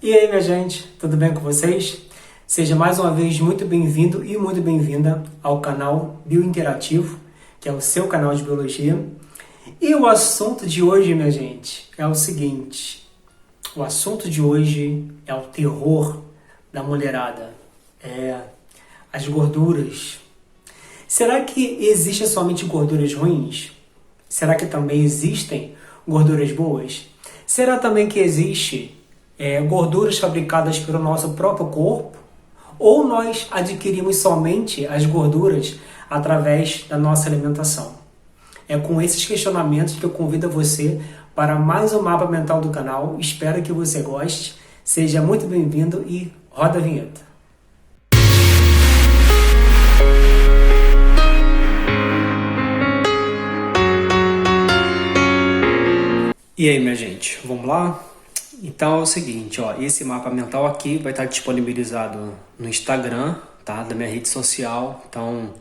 E aí, minha gente, tudo bem com vocês? Seja mais uma vez muito bem-vindo e muito bem-vinda ao canal Biointerativo, que é o seu canal de biologia. E o assunto de hoje, minha gente, é o seguinte. O assunto de hoje é o terror da mulherada. As gorduras. Será que existem somente gorduras ruins? Será que também existem gorduras boas? Será também que existe gorduras fabricadas pelo nosso próprio corpo? Ou nós adquirimos somente as gorduras através da nossa alimentação? É com esses questionamentos que eu convido você para mais um mapa mental do canal. Espero que você goste. Seja muito bem-vindo e roda a vinheta. E aí, minha gente, vamos lá? Então é o seguinte, esse mapa mental aqui vai estar disponibilizado no Instagram, tá? Da minha rede social. Então,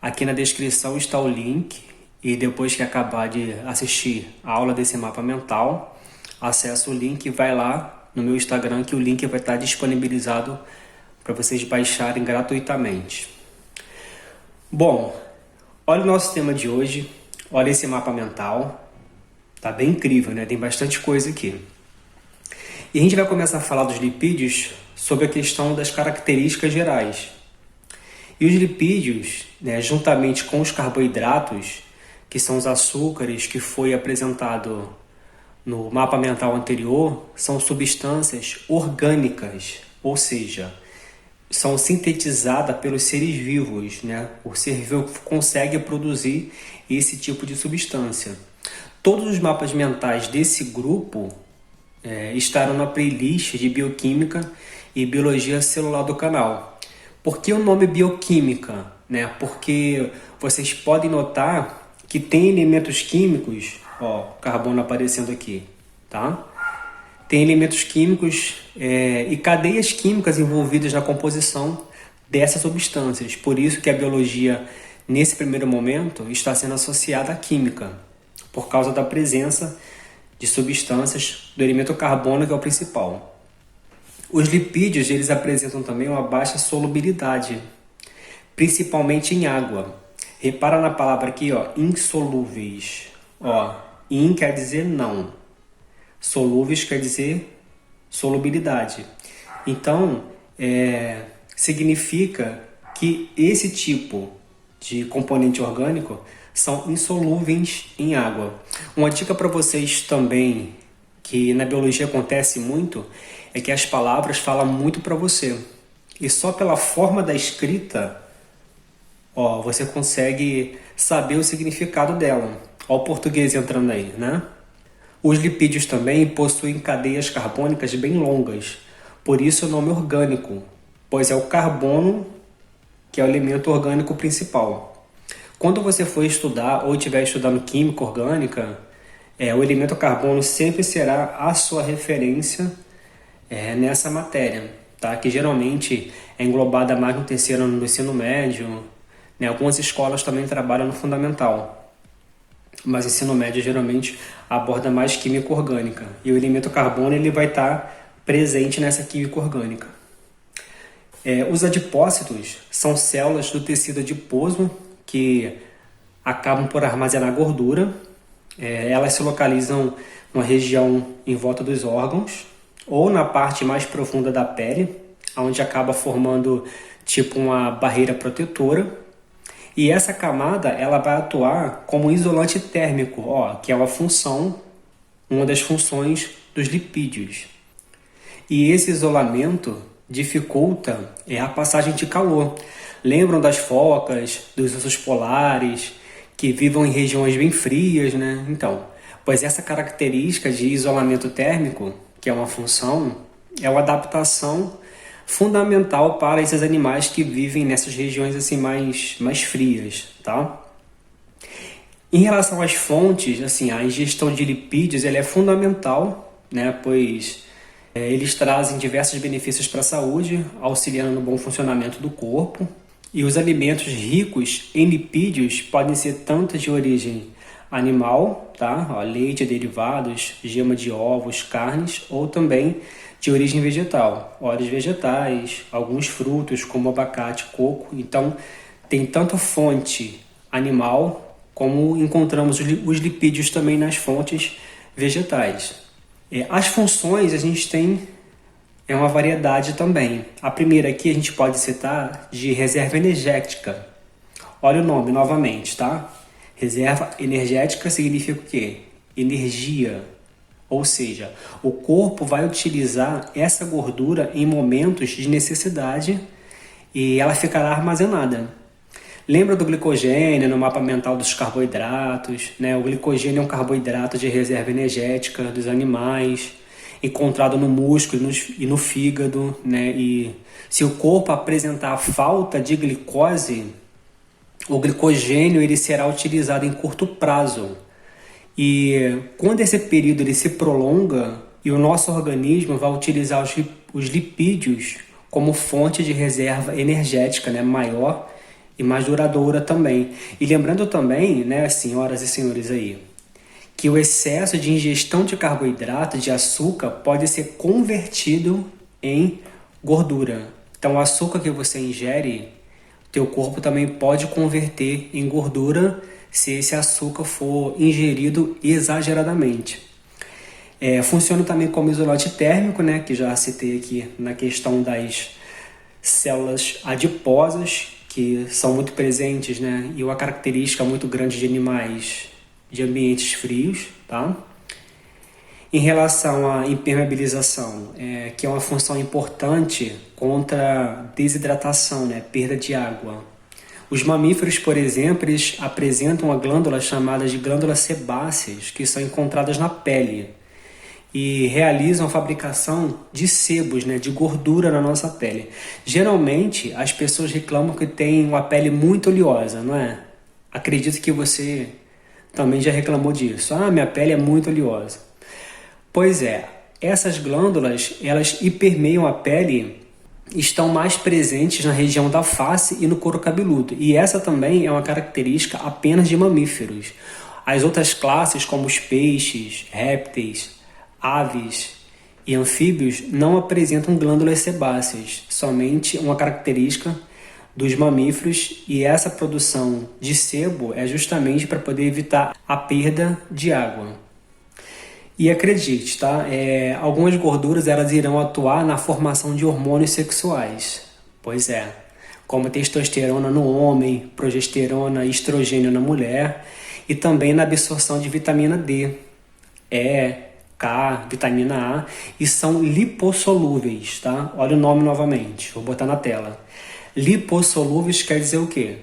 aqui na descrição está o link e depois que acabar de assistir a aula desse mapa mental, acessa o link e vai lá no meu Instagram que o link vai estar disponibilizado para vocês baixarem gratuitamente. Bom, olha o nosso tema de hoje, olha esse mapa mental. Tá bem incrível, né? Tem bastante coisa aqui. E a gente vai começar a falar dos lipídios sobre a questão das características gerais. E os lipídios, né, juntamente com os carboidratos, que são os açúcares que foi apresentado no mapa mental anterior, são substâncias orgânicas, ou seja, são sintetizadas pelos seres vivos, né? O ser vivo consegue produzir esse tipo de substância. Todos os mapas mentais desse grupo estarão na playlist de Bioquímica e Biologia Celular do canal. Por que o nome Bioquímica? Né? Porque vocês podem notar que tem elementos químicos, carbono aparecendo aqui, tá? Tem elementos químicos e cadeias químicas envolvidas na composição dessas substâncias. Por isso que a biologia, nesse primeiro momento, está sendo associada à química, por causa da presença de substâncias do elemento carbono, que é o principal. Os lipídios, eles apresentam também uma baixa solubilidade, principalmente em água. Repara na palavra aqui, insolúveis. In quer dizer não. Solúveis quer dizer solubilidade. Então, significa que esse tipo de componente orgânico são insolúveis em água. Uma dica para vocês também, que na biologia acontece muito, é que as palavras falam muito para você. E só pela forma da escrita, você consegue saber o significado dela. Olha o português entrando aí, né? Os lipídios também possuem cadeias carbônicas bem longas. Por isso o nome orgânico, pois é o carbono que é o elemento orgânico principal. Quando você for estudar ou estiver estudando química orgânica, o elemento carbono sempre será a sua referência nessa matéria, tá? Que geralmente é englobada mais no terceiro ano do ensino médio, né? Algumas escolas também trabalham no fundamental, mas o ensino médio geralmente aborda mais química orgânica. E o elemento carbono ele vai estar presente nessa química orgânica. Os adipócitos são células do tecido adiposo que acabam por armazenar gordura. Elas se localizam numa região em volta dos órgãos ou na parte mais profunda da pele, onde acaba formando tipo uma barreira protetora. E essa camada ela vai atuar como isolante térmico, que é uma das funções dos lipídios. E esse isolamento dificulta a passagem de calor. Lembram das focas, dos ursos polares, que vivem em regiões bem frias, né? Então, pois essa característica de isolamento térmico, que é uma função, é uma adaptação fundamental para esses animais que vivem nessas regiões assim mais frias, tá? Em relação às fontes, assim, a ingestão de lipídios ela é fundamental, né? Pois eles trazem diversos benefícios para a saúde, auxiliando no bom funcionamento do corpo. E os alimentos ricos em lipídios podem ser tanto de origem animal, tá? Ó, leite, derivados, gema de ovos, carnes, ou também de origem vegetal, óleos vegetais, alguns frutos como abacate, coco. Então, tem tanto fonte animal como encontramos os lipídios também nas fontes vegetais. As funções a gente tem uma variedade também. A primeira aqui a gente pode citar de reserva energética. Olha o nome novamente, tá? Reserva energética significa o quê? Energia. Ou seja, o corpo vai utilizar essa gordura em momentos de necessidade e ela ficará armazenada. Lembra do glicogênio no mapa mental dos carboidratos, né? O glicogênio é um carboidrato de reserva energética dos animais, encontrado no músculo e no fígado, né? E se o corpo apresentar falta de glicose, o glicogênio ele será utilizado em curto prazo. E quando esse período ele se prolonga e o nosso organismo vai utilizar os lipídios como fonte de reserva energética, né, maior e mais duradoura também. E lembrando também, né, senhoras e senhores aí, que o excesso de ingestão de carboidrato, de açúcar, pode ser convertido em gordura. Então, o açúcar que você ingere, teu corpo também pode converter em gordura se esse açúcar for ingerido exageradamente. Funciona também como isolante térmico, né, que já citei aqui na questão das células adiposas, que são muito presentes, né, e uma característica muito grande de animais de ambientes frios, tá? Em relação à impermeabilização, que é uma função importante contra desidratação, né, perda de água. Os mamíferos, por exemplo, eles apresentam uma glândula chamada de glândulas sebáceas, que são encontradas na pele e realizam a fabricação de sebos, né, de gordura na nossa pele. Geralmente, as pessoas reclamam que tem uma pele muito oleosa, não é? Acredito que você também já reclamou disso. Minha pele é muito oleosa. Pois é, essas glândulas, elas hipermeiam a pele, estão mais presentes na região da face e no couro cabeludo. E essa também é uma característica apenas de mamíferos. As outras classes, como os peixes, répteis, aves e anfíbios, não apresentam glândulas sebáceas, somente uma característica dos mamíferos, e essa produção de sebo é justamente para poder evitar a perda de água. E acredite, tá? Algumas gorduras elas irão atuar na formação de hormônios sexuais. Pois é, como testosterona no homem, progesterona e estrogênio na mulher, e também na absorção de vitamina D, E, K, vitamina A, e são lipossolúveis, tá? Olha o nome novamente, vou botar na tela. Lipossolúveis quer dizer o quê?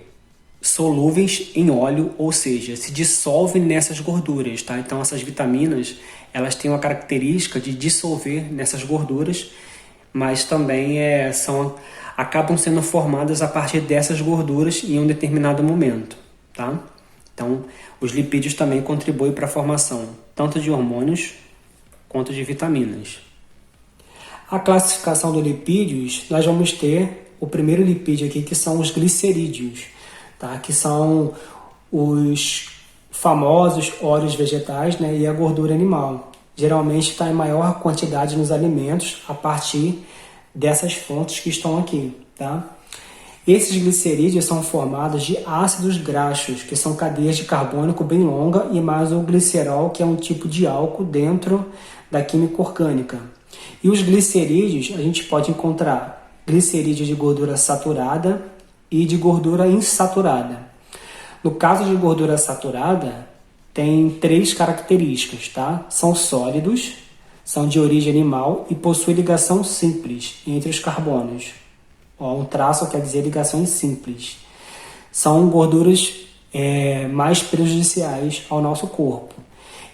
Solúveis em óleo, ou seja, se dissolvem nessas gorduras, tá? Então essas vitaminas, elas têm uma característica de dissolver nessas gorduras, mas também acabam sendo formadas a partir dessas gorduras em um determinado momento, tá? Então, os lipídios também contribuem para a formação tanto de hormônios quanto de vitaminas. A classificação dos lipídios, nós vamos ter o primeiro lipídio aqui, que são os glicerídeos, tá? Que são os famosos óleos vegetais, né? E a gordura animal. Geralmente está em maior quantidade nos alimentos a partir dessas fontes que estão aqui, tá? Esses glicerídeos são formados de ácidos graxos, que são cadeias de carbônico bem longa, e mais o glicerol, que é um tipo de álcool dentro da química orgânica. E os glicerídeos, a gente pode encontrar glicerídeos de gordura saturada e de gordura insaturada. No caso de gordura saturada, tem 3 características, tá? São sólidos, são de origem animal e possuem ligação simples entre os carbonos. Um traço quer dizer ligações simples. São gorduras mais prejudiciais ao nosso corpo.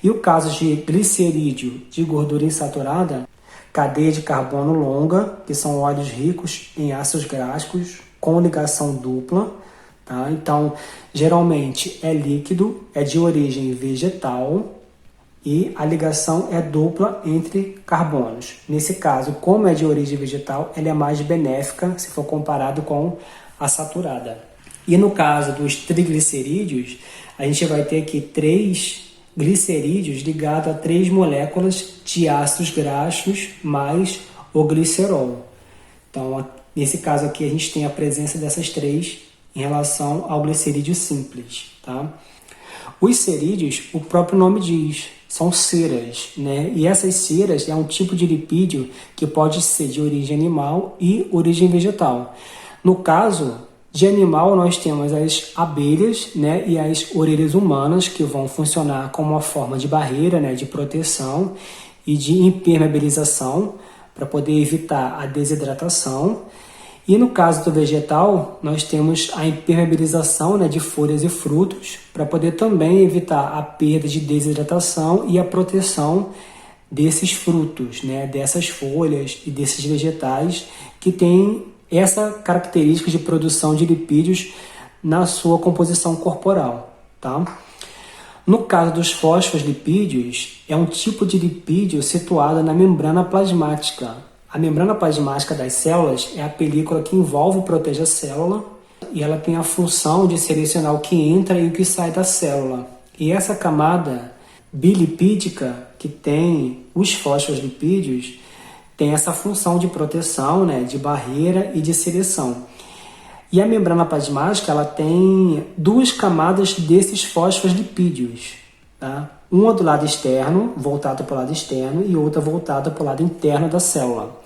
E o caso de glicerídeo de gordura insaturada, cadeia de carbono longa, que são óleos ricos em ácidos graxos com ligação dupla, tá? Então, geralmente é líquido, é de origem vegetal e a ligação é dupla entre carbonos. Nesse caso, como é de origem vegetal, ela é mais benéfica se for comparado com a saturada. E no caso dos triglicerídeos, a gente vai ter aqui 3 glicerídeos ligados a 3 moléculas de ácidos graxos mais o glicerol. Então, nesse caso aqui, a gente tem a presença dessas 3 em relação ao glicerídeo simples. Tá? Os cerídeos, o próprio nome diz, são ceras, né? E essas ceras é um tipo de lipídio que pode ser de origem animal e origem vegetal. No caso de animal, nós temos as abelhas, né, e as orelhas humanas, que vão funcionar como uma forma de barreira, né, de proteção e de impermeabilização, para poder evitar a desidratação. E no caso do vegetal, nós temos a impermeabilização, né, de folhas e frutos, para poder também evitar a perda de desidratação e a proteção desses frutos, né, dessas folhas e desses vegetais que têm essa característica de produção de lipídios na sua composição corporal. Tá? No caso dos fosfolipídios, é um tipo de lipídio situado na membrana plasmática. A membrana plasmática das células é a película que envolve e protege a célula, e ela tem a função de selecionar o que entra e o que sai da célula. E essa camada bilipídica que tem os fosfolipídios tem essa função de proteção, né, de barreira e de seleção. E a membrana plasmática, ela tem 2 camadas desses fosfolipídios, tá? Uma do lado externo, voltada para o lado externo, e outra voltada para o lado interno da célula.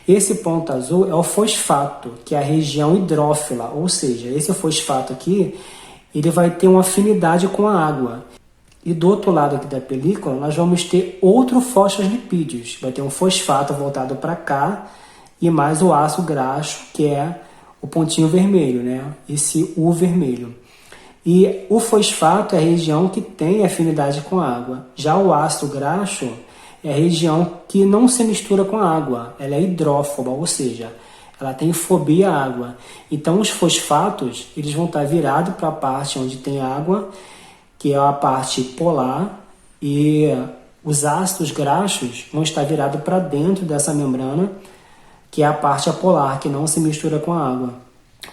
Esse ponto azul é o fosfato, que é a região hidrófila, ou seja, esse fosfato aqui, ele vai ter uma afinidade com a água. E do outro lado aqui da película, nós vamos ter outro fosfolipídios. Vai ter um fosfato voltado para cá e mais o ácido graxo, que é o pontinho vermelho, né? Esse U vermelho. E o fosfato é a região que tem afinidade com a água. Já o ácido graxo é a região que não se mistura com a água. Ela é hidrófoba, ou seja, ela tem fobia à água. Então os fosfatos, eles vão estar virados para a parte onde tem água, que é a parte polar, e os ácidos graxos vão estar virados para dentro dessa membrana, que é a parte apolar, que não se mistura com a água.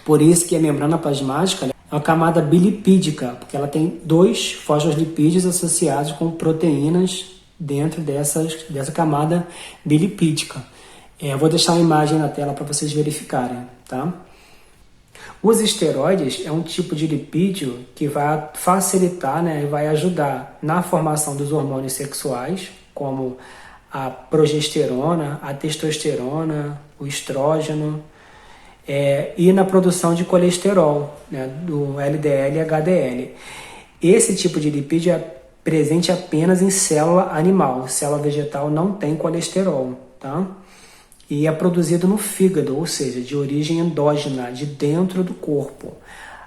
Por isso que a membrana plasmática é uma camada bilipídica, porque ela tem 2 fosfolipídios associados com proteínas dentro dessa camada bilipídica. Eu vou deixar uma imagem na tela para vocês verificarem, tá? Os esteroides é um tipo de lipídio que vai facilitar, né, e vai ajudar na formação dos hormônios sexuais, como a progesterona, a testosterona, o estrógeno, e na produção de colesterol, né, do LDL e HDL. Esse tipo de lipídio é presente apenas em célula animal, célula vegetal não tem colesterol, tá? E é produzido no fígado, ou seja, de origem endógena, de dentro do corpo.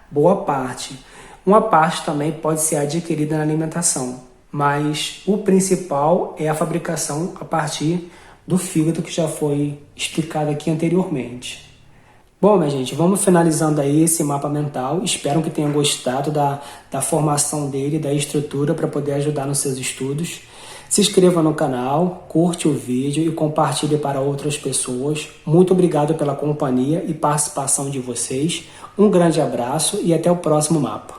Boa parte. Uma parte também pode ser adquirida na alimentação, mas o principal é a fabricação a partir do fígado, que já foi explicado aqui anteriormente. Bom, minha gente, vamos finalizando aí esse mapa mental. Espero que tenham gostado da formação dele, da estrutura, para poder ajudar nos seus estudos. Se inscreva no canal, curte o vídeo e compartilhe para outras pessoas. Muito obrigado pela companhia e participação de vocês. Um grande abraço e até o próximo mapa.